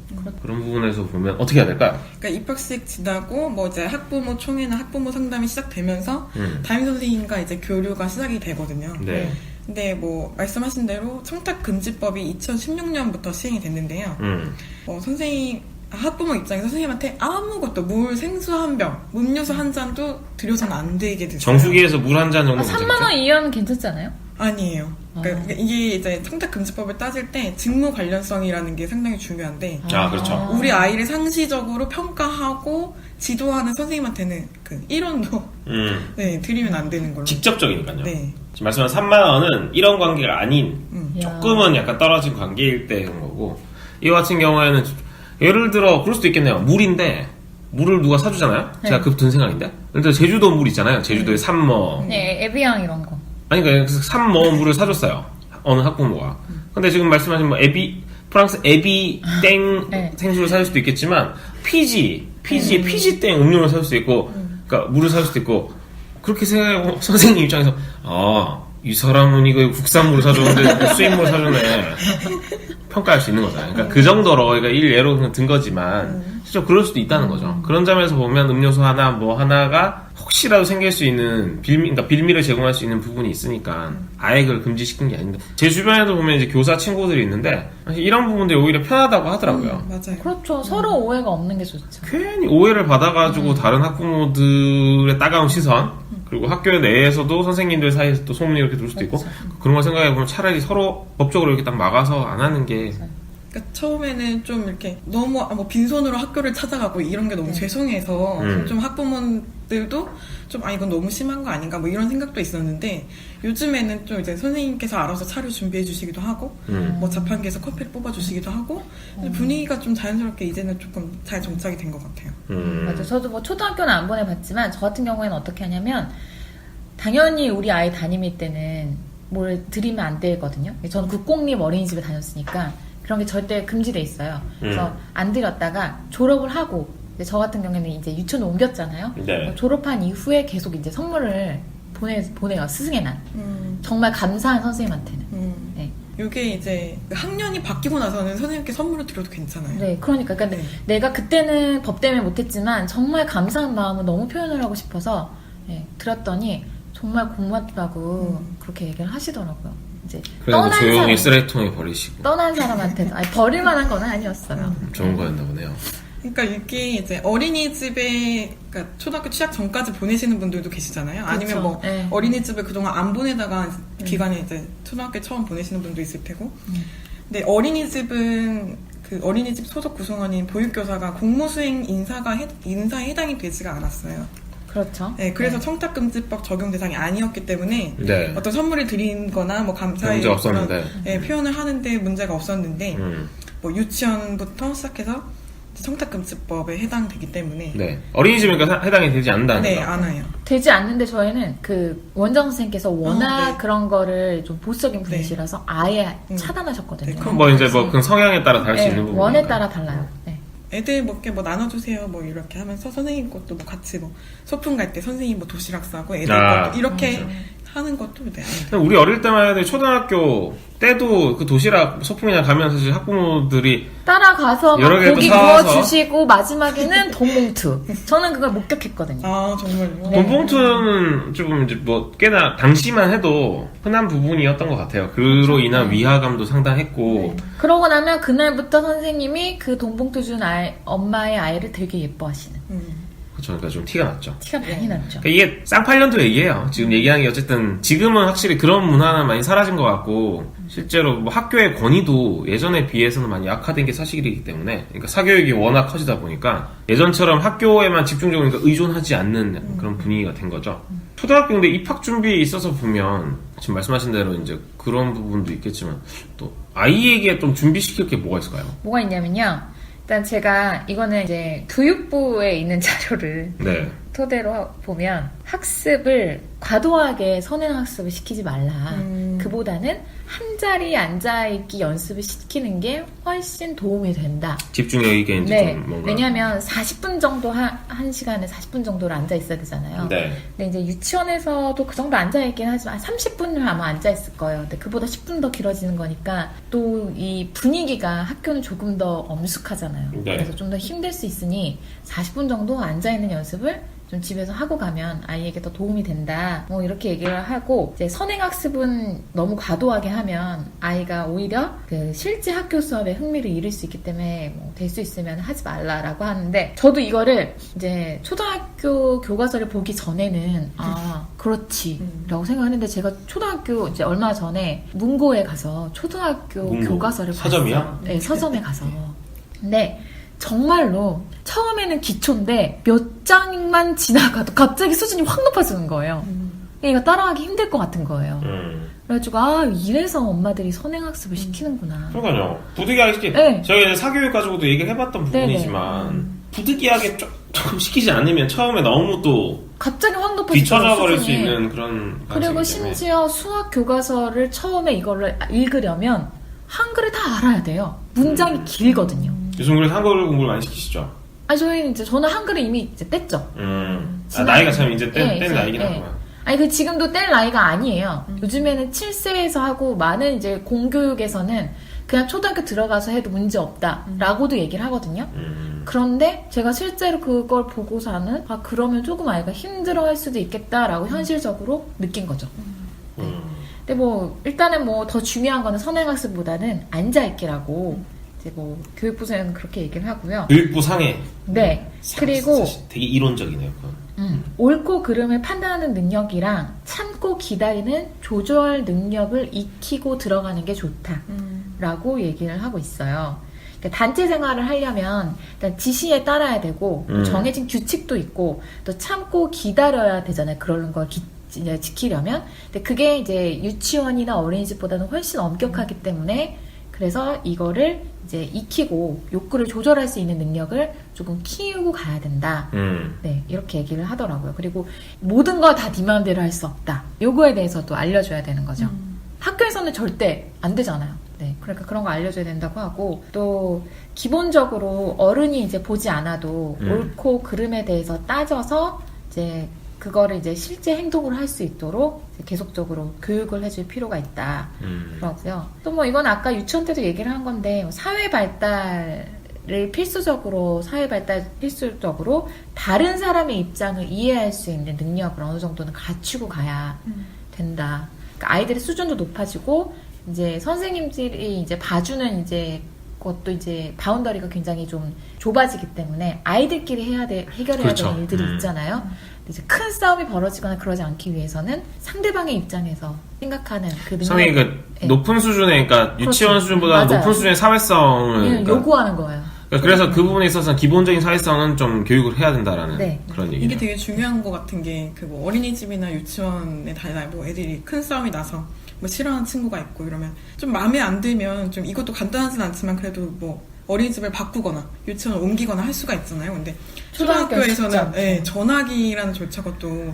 그런 부분에서 보면 어떻게 해야 될까요? 그러니까 입학식 지나고 뭐 이제 학부모 총회나 학부모 상담이 시작되면서 담임 선생님과 이제 교류가 시작이 되거든요. 네. 근데 뭐 말씀하신 대로 청탁 금지법이 2016년부터 시행이 됐는데요. 학부모 입장에서 선생님한테 아무것도 물, 생수 한 병, 음료수 한 잔도 드려서는 안 되게 되죠. 정수기에서 물 한 잔 정도 3만 원 이하는 괜찮지 않아요? 아니에요. 그러니까 이게 이제 청탁 금지법을 따질 때 직무 관련성이라는 게 상당히 중요한데 그렇죠. 우리 아이를 상시적으로 평가하고 지도하는 선생님한테는 그 1원도 네, 드리면 안 되는 걸로. 직접적이니까요. 네. 지금 말씀한 3만 원은 이런 관계가 아닌 야. 조금은 약간 떨어진 관계일 때 그런 거고 이거 같은 경우에는 예를 들어 그럴 수도 있겠네요. 물인데 물을 누가 사주잖아요. 네. 제가 급 든 생각인데 예를 들어 제주도 물 있잖아요. 제주도에 산모 네, 에비앙 이런 거. 아니 그러니까 산모 물을 사줬어요. 어느 학부모가. 근데 지금 말씀하신 뭐 프랑스 에비 땡 네. 생수를 사줄 수도 있겠지만 피지 땡 음료를 사줄 수도 있고 그러니까 물을 사줄 수도 있고 그렇게 생각하고 선생님 입장에서 이 사람은 이거 국산물을 사줬는데 수입물을 사주네 평가할 수 있는 거잖아요. 그러니까 그 정도로 그러니까 예로 그냥 든 거지만 실제로 그럴 수도 있다는 거죠. 그런 점에서 보면 음료수 하나 뭐 하나가 혹시라도 생길 수 있는 그러니까 빌미를 제공할 수 있는 부분이 있으니까 아예 그걸 금지시킨 게 아닌데 제 주변에도 보면 이제 교사 친구들이 있는데 사실 이런 부분들이 오히려 편하다고 하더라고요. 맞아요. 그렇죠. 서로 오해가 없는 게 좋죠. 괜히 오해를 받아가지고 다른 학부모들의 따가운 시선 그리고 학교 내에서도 선생님들 사이에서 또 소문이 이렇게 돌 수도 있고 그런 걸 생각해보면 차라리 서로 법적으로 이렇게 딱 막아서 안 하는 게 그러니까 처음에는 좀 이렇게 너무 뭐 빈손으로 학교를 찾아가고 이런 게 너무 죄송해서 좀 학부모들도 좀 이건 너무 심한 거 아닌가 뭐 이런 생각도 있었는데 요즘에는 좀 이제 선생님께서 알아서 차를 준비해 주시기도 하고 뭐 자판기에서 커피를 뽑아 주시기도 하고 분위기가 좀 자연스럽게 이제는 조금 잘 정착이 된 것 같아요. 맞아. 저도 뭐 초등학교는 안 보내봤지만 저 같은 경우에는 어떻게 하냐면 당연히 우리 아이 담임일 때는 뭘 드리면 안 되거든요. 저는 국공립 어린이집에 다녔으니까 그런 게 절대 금지돼 있어요. 그래서 안 드렸다가 졸업을 하고 저 같은 경우에는 이제 유치원 옮겼잖아요. 네. 졸업한 이후에 계속 이제 선물을 보내요. 스승의 날. 정말 감사한 선생님한테는. 네. 이게 이제 학년이 바뀌고 나서는 선생님께 선물을 드려도 괜찮아요. 네, 그러니까 내가 그때는 법 때문에 못했지만 정말 감사한 마음을 너무 표현을 하고 싶어서 들었더니 정말 고맙다고 그렇게 얘기를 하시더라고요. 이제 그래서 조용히 쓰레기통에 버리시고 떠난 사람한테도 버릴 만한 건 아니었어요. 좋은 거였나 보네요. 그러니까 이게 이제 어린이집에 그러니까 초등학교 취학 전까지 보내시는 분들도 계시잖아요. 아니면 그쵸. 뭐 네. 어린이집을 그동안 안 보내다가 기간에 이제 초등학교에 처음 보내시는 분도 있을 테고. 근데 어린이집은 그 어린이집 소속 구성원인 보육교사가 공무수행 인사에 해당이 되지가 않았어요. 그렇죠. 네, 그래서 청탁금지법 적용 대상이 아니었기 때문에 네. 어떤 선물을 드린거나 뭐 감사의 문제 없었는데. 그런, 네, 표현을 하는데 문제가 없었는데 뭐 유치원부터 시작해서 청탁금지법에 해당되기 때문에 네. 어린이집이니까 해당이 되지 않는다는 네, 거. 안 와요. 되지 않는데 저희는 그 원장 선생님께서 워낙 네. 그런 거를 좀 보수적인 네. 분이시라서 아예 차단하셨거든요. 네, 그럼 뭐 이제 뭐 그 성향에 따라 다를 수 네, 있는 부분. 원에 따라 달라요. 네. 애들 먹게 뭐 나눠주세요 뭐 이렇게 하면서 선생님 것도 뭐 같이 뭐 소풍 갈 때 선생님 뭐 도시락 싸고 애들 것도 이렇게 하는 것도 네, 안 돼요. 우리 어릴 때만 해도 초등학교 때도 그 도시락 소풍이나 가면 사실 학부모들이 따라가서 막 여러 개도 고기 사와서. 구워주시고 마지막에는 돈봉투. 저는 그걸 목격했거든요. 아 정말요? 돈봉투는 조금 이제 뭐 꽤나 당시만 해도 흔한 부분이었던 것 같아요. 그로 인한 위화감도 상당했고. 그러고 나면 그날부터 선생님이 그 돈봉투 준 엄마의 아이를 되게 예뻐하시는. 그렇죠. 그러니까 좀 티가 났죠. 티가 많이 났죠. 그러니까 이게 쌍팔년도 얘기예요. 지금 얘기하는 게 어쨌든 지금은 확실히 그런 문화는 많이 사라진 것 같고 실제로 뭐 학교의 권위도 예전에 비해서는 많이 약화된 게 사실이기 때문에 그러니까 사교육이 워낙 커지다 보니까 예전처럼 학교에만 집중적으로 그러니까 의존하지 않는 그런 분위기가 된 거죠. 초등학교 근데 입학 준비에 있어서 보면 지금 말씀하신 대로 이제 그런 부분도 있겠지만 또 아이에게 좀 준비시킬 게 뭐가 있을까요? 뭐가 있냐면요. 일단 제가 이거는 이제 교육부에 있는 자료를 네. 토대로 보면 학습을 과도하게 선행학습을 시키지 말라. 그보다는 한 자리에 앉아있기 연습을 시키는 게 훨씬 도움이 된다. 집중력 있게 이제 네. 좀 뭔가. 왜냐하면 40분 정도 한 시간에 40분 정도를 앉아 있어야 되잖아요. 네. 근데 이제 유치원에서도 그 정도 앉아 있긴 하지만 30분을 아마 앉아 있을 거예요. 근데 그보다 10분 더 길어지는 거니까 또 이 분위기가 학교는 조금 더 엄숙하잖아요. 네. 그래서 좀 더 힘들 수 있으니 40분 정도 앉아 있는 연습을 좀 집에서 하고 가면 아이에게 더 도움이 된다. 뭐 이렇게 얘기를 하고 이제 선행학습은 너무 과도하게 하면 아이가 오히려 그 실제 학교 수업에 흥미를 잃을 수 있기 때문에 뭐 될 수 있으면 하지 말라라고 하는데 저도 이거를 이제 초등학교 교과서를 보기 전에는 아 그렇지라고 생각했는데 제가 초등학교 이제 얼마 전에 문고에 가서 초등학교 문고? 교과서를 서점이요? 봤어요. 네, 서점에 가서. 근데 정말로 처음에는 기초인데 몇 장만 지나가도 갑자기 수준이 확 높아지는 거예요. 그러니까 따라하기 힘들 것 같은 거예요. 그래가지고 아 이래서 엄마들이 선행학습을 시키는구나. 그러니까요. 부득이하게 시키. 네. 저희가 이제 사교육 가지고도 얘기를 해봤던 부분이지만 부득이하게 조금 시키지 않으면 처음에 너무 또 갑자기 확 높아지죠. 뒤쳐져 버릴 수 수준이. 있는 그런. 그리고 가능성이기 때문에. 심지어 수학 교과서를 처음에 이거를 읽으려면 한글을 다 알아야 돼요. 문장이 길거든요. 요즘 그래서 한글 공부를 많이 시키시죠. 아니 저는 한글을 이미 이제 뗐죠. 아, 나이가 참 이제 뗀 이제, 나이긴 예. 하구만. 아니 그 지금도 뗄 나이가 아니에요. 요즘에는 7세에서 하고 많은 이제 공교육에서는 그냥 초등학교 들어가서 해도 문제 없다라고도 얘기를 하거든요. 그런데 제가 실제로 그걸 보고서는 아 그러면 조금 아이가 힘들어할 수도 있겠다라고 현실적으로 느낀 거죠. 근데 뭐 일단은 뭐 더 중요한 거는 선행학습보다는 앉아있기라고 이제 뭐 교육부에서는 그렇게 얘기를 하고요. 교육부 상해. 네. 그리고 사실 되게 이론적이네요. 그건. 옳고 그름을 판단하는 능력이랑 참고 기다리는 조절 능력을 익히고 들어가는 게 좋다라고 얘기를 하고 있어요. 그러니까 단체 생활을 하려면 일단 지시에 따라야 되고 정해진 규칙도 있고 또 참고 기다려야 되잖아요. 그런 걸 이제 지키려면. 근데 그게 이제 유치원이나 어린이집보다는 훨씬 엄격하기 때문에 그래서 이거를 이제 익히고 욕구를 조절할 수 있는 능력을 조금 키우고 가야 된다. 네, 이렇게 얘기를 하더라고요. 그리고 모든 거 다 네 마음대로 할 수 없다. 요거에 대해서도 알려줘야 되는 거죠. 학교에서는 절대 안 되잖아요. 네, 그러니까 그런 거 알려줘야 된다고 하고 또 기본적으로 어른이 이제 보지 않아도 옳고 그름에 대해서 따져서 이제 그거를 이제 실제 행동을 할 수 있도록 계속적으로 교육을 해줄 필요가 있다. 그러고요. 또 뭐 이건 아까 유치원 때도 얘기를 한 건데 사회 발달을 필수적으로 다른 사람의 입장을 이해할 수 있는 능력을 어느 정도는 갖추고 가야 된다. 그러니까 아이들의 수준도 높아지고 이제 선생님들이 이제 봐주는 이제 것도 이제 바운더리가 굉장히 좀 좁아지기 때문에 아이들끼리 해결해야 그렇죠. 될 일들이 있잖아요. 근데 이제 큰 싸움이 벌어지거나 그러지 않기 위해서는 상대방의 입장에서 생각하는 그 능력, 상당히 그 네. 높은 수준의, 그러니까 그렇죠. 유치원 수준보다 맞아요. 높은 수준의 사회성을 그러니까 요구하는 거예요. 그래서 그 부분에 있어서 기본적인 사회성은 좀 교육을 해야 된다라는 네. 그런 이게 얘기죠. 되게 중요한 것 같은 게 그 뭐 어린이집이나 유치원에 다니다 뭐 애들이 큰 싸움이 나서 뭐 싫어하는 친구가 있고 이러면 좀 마음에 안 들면 좀 이것도 간단하진 않지만 그래도 뭐 어린이집을 바꾸거나 유치원을 옮기거나 할 수가 있잖아요. 근데 초등학교는 쉽지 초등학교에서는 않죠. 예, 전화기라는 절차가 또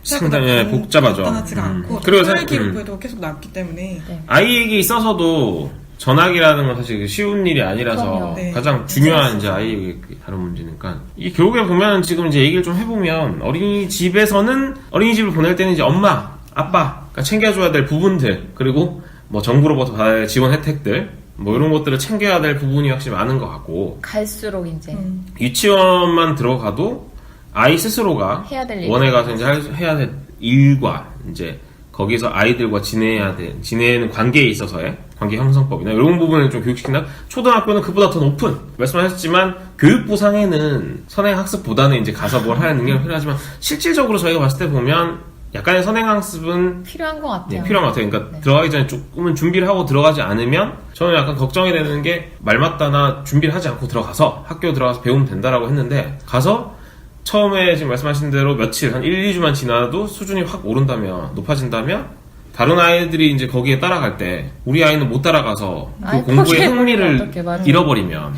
상당히 복잡하죠. 간단하지가 않고 그리고 생활 사- 기록부에도 계속 남기 때문에 네. 아이에게 있어서도 전학이라는 건 사실 쉬운 일이 아니라서 그럼요. 네. 가장 중요한 이제 아이에게 다른 문제니까 이 교육에 보면 지금 이제 얘기를 좀 해보면 어린이집에서는 어린이집을 보낼 때는 이제 엄마, 아빠가 챙겨줘야 될 부분들 그리고 뭐 정부로부터 받아야 할 지원 혜택들 뭐 이런 것들을 챙겨야 될 부분이 확실히 많은 것 같고 갈수록 이제 유치원만 들어가도 아이 스스로가 해야 될 일. 원에 가서 이제 해야 될 일과 이제 거기서 아이들과 지내는 관계에 있어서의 관계 형성법이나 이런 부분을 좀 교육시킨다. 초등학교는 그보다 더 높은 말씀하셨지만 교육부상에는 선행학습보다는 이제 가서 뭘 하는 능력이 필요하지만 실질적으로 저희가 봤을 때 보면 약간의 선행학습은 필요한 것 같아요. 필요한 것 같아요. 그러니까 네. 들어가기 전에 조금은 준비를 하고 들어가지 않으면 저는 약간 걱정이 되는 게 말 맞다나 준비를 하지 않고 들어가서 학교 들어가서 배우면 된다라고 했는데 가서 처음에 지금 말씀하신 대로 며칠 한 1, 2주만 지나도 수준이 확 오른다면 높아진다면 다른 아이들이 이제 거기에 따라갈 때 우리 아이는 못 따라가서 그 아이, 공부의 포기해버리면 흥미를 어떡해, 맞아요. 잃어버리면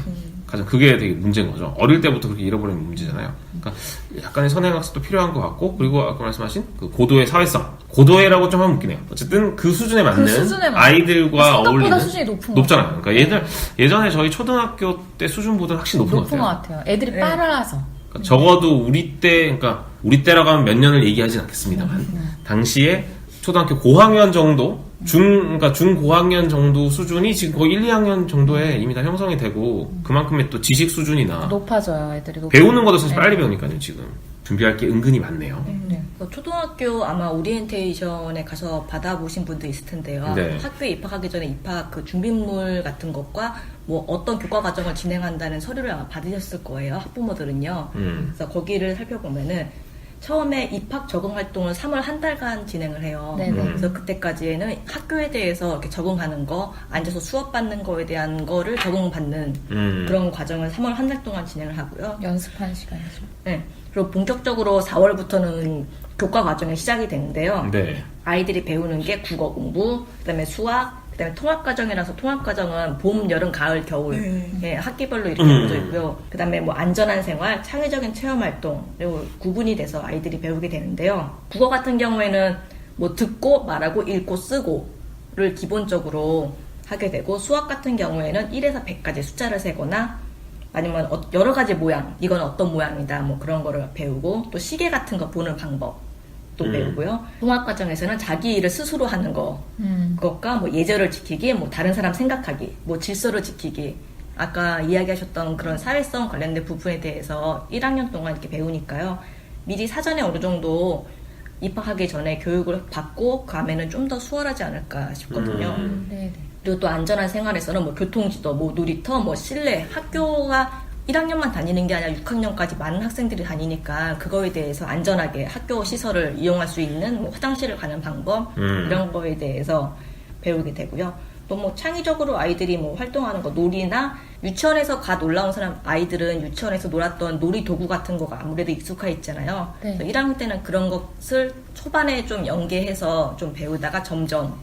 가장 그게 되게 문제인 거죠. 어릴 때부터 그렇게 잃어버리면 문제잖아요. 그러니까 약간의 선행학습도 필요한 것 같고 그리고 아까 말씀하신 그 고도의 사회성 고도의라고 좀 하면 웃기네요. 어쨌든 그 수준에 맞는 수준에 맞는. 아이들과 생각보다 어울리는 수준이 높은 높잖아요. 그러니까 예전에 저희 초등학교 때 수준보다 확실히 높은 것 것 같아요. 같아요. 애들이 네. 빨라서. 그러니까 적어도 우리 때, 그러니까 우리 때라고 하면 몇 년을 얘기하진 않겠습니다만 당시에 초등학교 고학년 정도, 그러니까 중고학년 정도 수준이 지금 거의 1, 2학년 정도에 이미 다 형성이 되고 그만큼의 또 지식 수준이나 높아져요, 애들이. 배우는 것도 사실 네. 빨리 배우니까요. 지금 준비할 게 은근히 많네요. 네. 초등학교 아마 오리엔테이션에 가서 받아보신 분도 있을 텐데요. 네. 학교에 입학하기 전에 입학 그 준비물 같은 것과 뭐 어떤 교과 과정을 진행한다는 서류를 아마 받으셨을 거예요. 학부모들은요. 그래서 거기를 살펴보면은 처음에 입학 적응 활동을 3월 한 달간 진행을 해요. 네네. 그래서 그때까지에는 학교에 대해서 이렇게 적응하는 거, 앉아서 수업 받는 거에 대한 거를 적응받는 그런 과정을 3월 한 달 동안 진행을 하고요. 연습하는 시간이죠. 네. 그리고 본격적으로 4월부터는 교과 과정이 시작이 되는데요. 네. 아이들이 배우는 게 국어 공부, 그다음에 수학, 그다음에 통합 과정이라서 통합 과정은 봄, 여름, 가을, 겨울 예, 학기별로 이렇게 나눠져 있고요. 그다음에 뭐 안전한 생활, 창의적인 체험 활동 그리고 구분이 돼서 아이들이 배우게 되는데요. 국어 같은 경우에는 뭐 듣고 말하고 읽고 쓰고를 기본적으로 하게 되고 수학 같은 경우에는 1에서 100까지 숫자를 세거나 아니면 여러 가지 모양, 이건 어떤 모양이다, 뭐 그런 거를 배우고 또 시계 같은 거 보는 방법 또 배우고요. 통합 과정에서는 자기 일을 스스로 하는 거, 그것과 뭐 예절을 지키기, 뭐 다른 사람 생각하기, 뭐 질서를 지키기. 아까 이야기하셨던 그런 사회성 관련된 부분에 대해서 1학년 동안 이렇게 배우니까요. 미리 사전에 어느 정도 입학하기 전에 교육을 받고 가면은 좀 더 수월하지 않을까 싶거든요. 네. 그리고 또 안전한 생활에서는 뭐 교통지도, 뭐 놀이터, 뭐 실내, 학교가 1학년만 다니는 게 아니라 6학년까지 많은 학생들이 다니니까 그거에 대해서 안전하게 학교 시설을 이용할 수 있는 뭐 화장실을 가는 방법 이런 거에 대해서 배우게 되고요. 또 뭐 창의적으로 아이들이 뭐 활동하는 거 놀이나 유치원에서 갓 올라온 사람 아이들은 유치원에서 놀았던 놀이 도구 같은 거가 아무래도 익숙해 있잖아요. 네. 그래서 1학년 때는 그런 것을 초반에 좀 연계해서 좀 배우다가 점점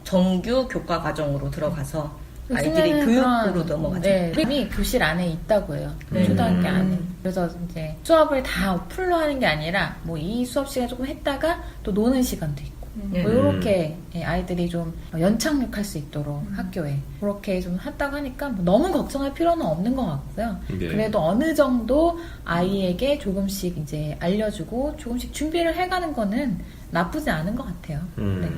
정규 교과 과정으로 들어가서 아이들이 요즘에는 교육으로 그런, 넘어가죠. 네, 이미 교실 안에 있다고 해요. 네. 초등학교 안에. 그래서 이제 수업을 다 풀로 하는 게 아니라 뭐 이 수업 시간 조금 했다가 또 노는 시간도 있고. 뭐 이렇게 아이들이 좀 연착륙할 수 있도록 학교에 그렇게 좀 했다고 하니까 뭐 너무 걱정할 필요는 없는 것 같고요. 네. 그래도 어느 정도 아이에게 조금씩 이제 알려주고 조금씩 준비를 해가는 거는 나쁘지 않은 것 같아요. 네.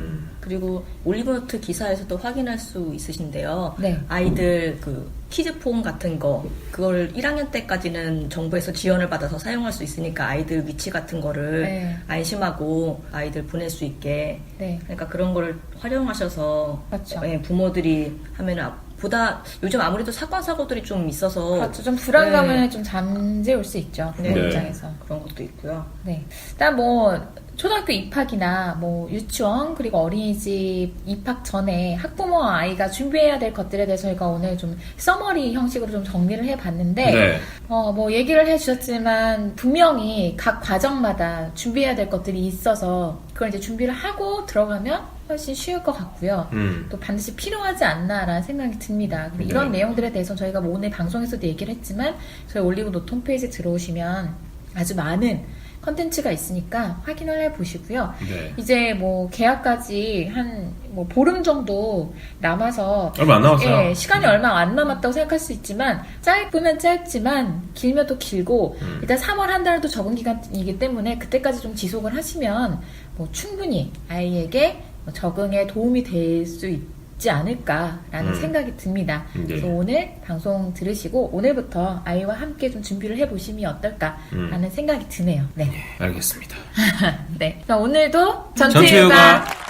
그리고 올리브노트 기사에서도 확인할 수 있으신데요. 네. 아이들 그 키즈폰 같은 거 그걸 1학년 때까지는 정부에서 지원을 받아서 사용할 수 있으니까 아이들 위치 같은 거를 네. 안심하고 아이들 보낼 수 있게 네. 그러니까 그런 거를 활용하셔서 맞죠. 부모들이 하면은 보다 요즘 아무래도 사건 사고들이 좀 있어서 그렇죠. 좀 불안감을 네. 좀 잠재울 수 있죠. 부모 네. 입장에서. 그런 것도 있고요. 네. 일단 뭐 초등학교 입학이나 뭐 유치원 그리고 어린이집 입학 전에 학부모와 아이가 준비해야 될 것들에 대해서 저희가 오늘 좀 서머리 형식으로 좀 정리를 해봤는데 네. 뭐 얘기를 해주셨지만 분명히 각 과정마다 준비해야 될 것들이 있어서 그걸 이제 준비를 하고 들어가면 훨씬 쉬울 것 같고요. 또 반드시 필요하지 않나라는 생각이 듭니다. 그리고 이런 네. 내용들에 대해서 저희가 뭐 오늘 방송에서도 얘기를 했지만 저희 올리브 노트 홈페이지 들어오시면 아주 많은 컨텐츠가 있으니까 확인을 해보시고요. 네. 이제 뭐 계약까지 한 뭐 보름 정도 남아서 얼마 안 남았어요. 예, 시간이 얼마 안 남았다고 생각할 수 있지만 짧으면 짧지만 길면 또 길고 일단 3월 한 달도 적응 기간이기 때문에 그때까지 좀 지속을 하시면 뭐 충분히 아이에게 뭐 적응에 도움이 될 수 있지 않을까라는 생각이 듭니다. 네. 그래서 오늘 방송 들으시고 오늘부터 아이와 함께 좀 준비를 해보시면 어떨까라는 생각이 드네요. 네. 알겠습니다. 네. 그럼 오늘도 전체육아